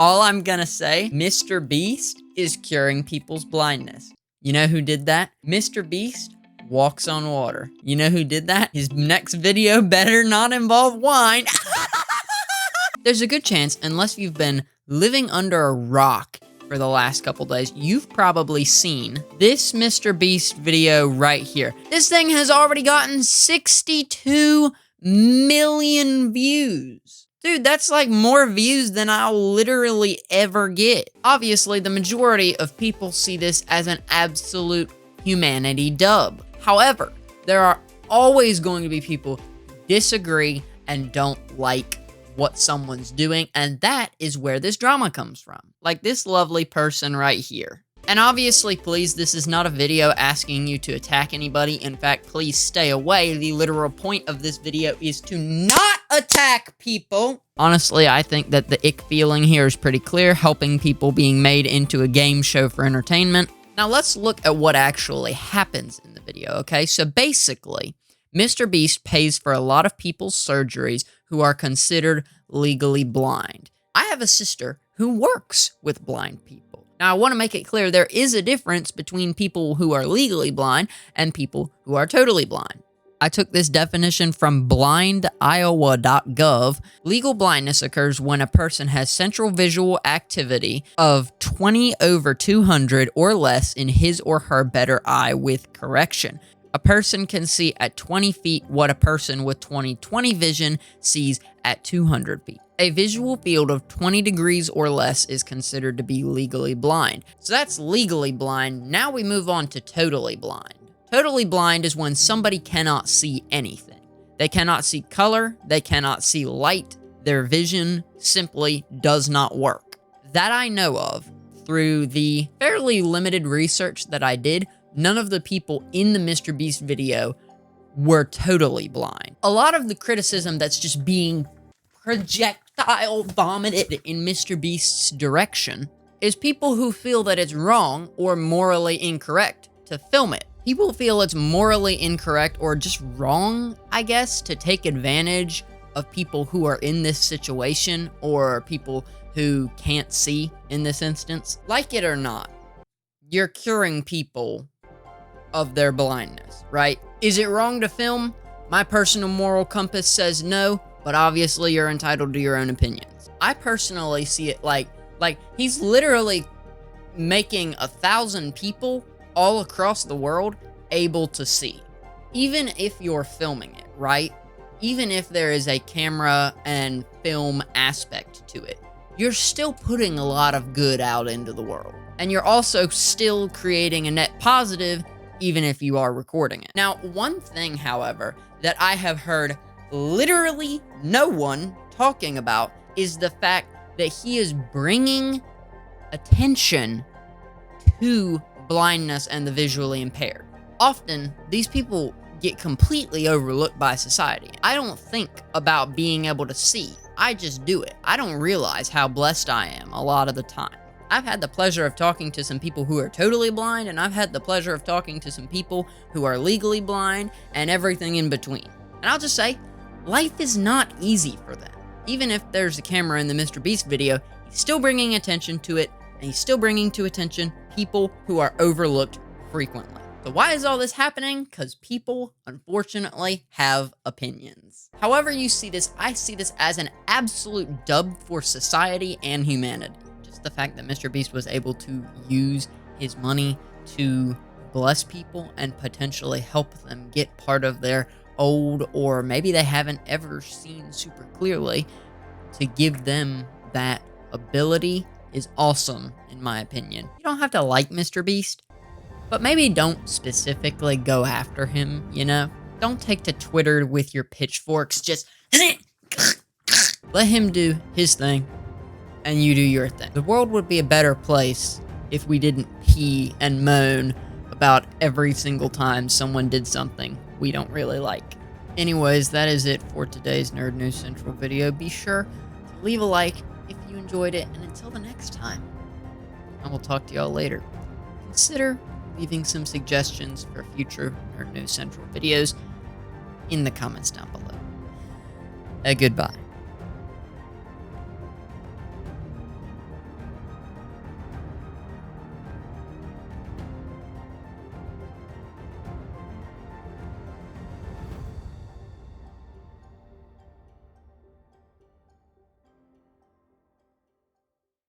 All I'm gonna say, MrBeast is curing people's blindness. You know who did that? MrBeast walks on water. You know who did that? His next video better not involve wine. There's a good chance, unless you've been living under a rock for the last couple days, you've probably seen this MrBeast video right here. This thing has already gotten 62 million views. Dude, that's like more views than I'll literally ever get. Obviously, the majority of people see this as an absolute humanity dub. However, there are always going to be people who disagree and don't like what someone's doing, and that is where this drama comes from. Like this lovely person right here. And obviously, please, this is not a video asking you to attack anybody. In fact, please stay away. The literal point of this video is to not attack people. Honestly, I think that the ick feeling here is pretty clear, helping people being made into a game show for entertainment. Now, let's look at what actually happens in the video, okay? So basically, MrBeast pays for a lot of people's surgeries who are considered legally blind. I have a sister who works with blind people. Now, I want to make it clear there is a difference between people who are legally blind and people who are totally blind. I took this definition from blindiowa.gov. Legal blindness occurs when a person has central visual activity of 20/200 or less in his or her better eye with correction. A person can see at 20 feet what a person with 20/20 vision sees at 200 feet. A visual field of 20 degrees or less is considered to be legally blind. So that's legally blind. Now we move on to totally blind. Totally blind is when somebody cannot see anything. They cannot see color, they cannot see light, their vision simply does not work. That I know of, through the fairly limited research that I did, none of the people in the MrBeast video were totally blind. A lot of the criticism that's just being projectile vomited in MrBeast's direction is people who feel that it's wrong or morally incorrect to film it. People feel it's morally incorrect or just wrong, I guess, to take advantage of people who are in this situation or people who can't see in this instance. Like it or not, you're curing people of their blindness, right? Is it wrong to film? My personal moral compass says no, but obviously you're entitled to your own opinions. I personally see it like he's literally making 1,000 people all across the world able to see. Even if you're filming it, right? Even if there is a camera and film aspect to it, you're still putting a lot of good out into the world. And you're also still creating a net positive, even if you are recording it. Now, one thing, however, that I have heard literally no one talking about is the fact that he is bringing attention to blindness and the visually impaired. Often, these people get completely overlooked by society. I don't think about being able to see. I just do it. I don't realize how blessed I am a lot of the time. I've had the pleasure of talking to some people who are totally blind, and I've had the pleasure of talking to some people who are legally blind, and everything in between. And I'll just say, life is not easy for them. Even if there's a camera in the MrBeast video, he's still bringing attention to it, and he's still bringing to attention people who are overlooked frequently. So why is all this happening? Because people, unfortunately, have opinions. However you see this, I see this as an absolute dub for society and humanity. Just the fact that MrBeast was able to use his money to bless people and potentially help them get part of their old, or maybe they haven't ever seen super clearly, to give them that ability is awesome, in my opinion. You don't have to like MrBeast, but maybe don't specifically go after him, you know? Don't take to Twitter with your pitchforks, just let him do his thing, and you do your thing. The world would be a better place if we didn't pee and moan about every single time someone did something we don't really like. Anyways, that is it for today's Nerd News Central video. Be sure to leave a like if you enjoyed it, and until the next time, I will talk to y'all later. Consider leaving some suggestions for future Nerd News Central videos in the comments down below. Goodbye.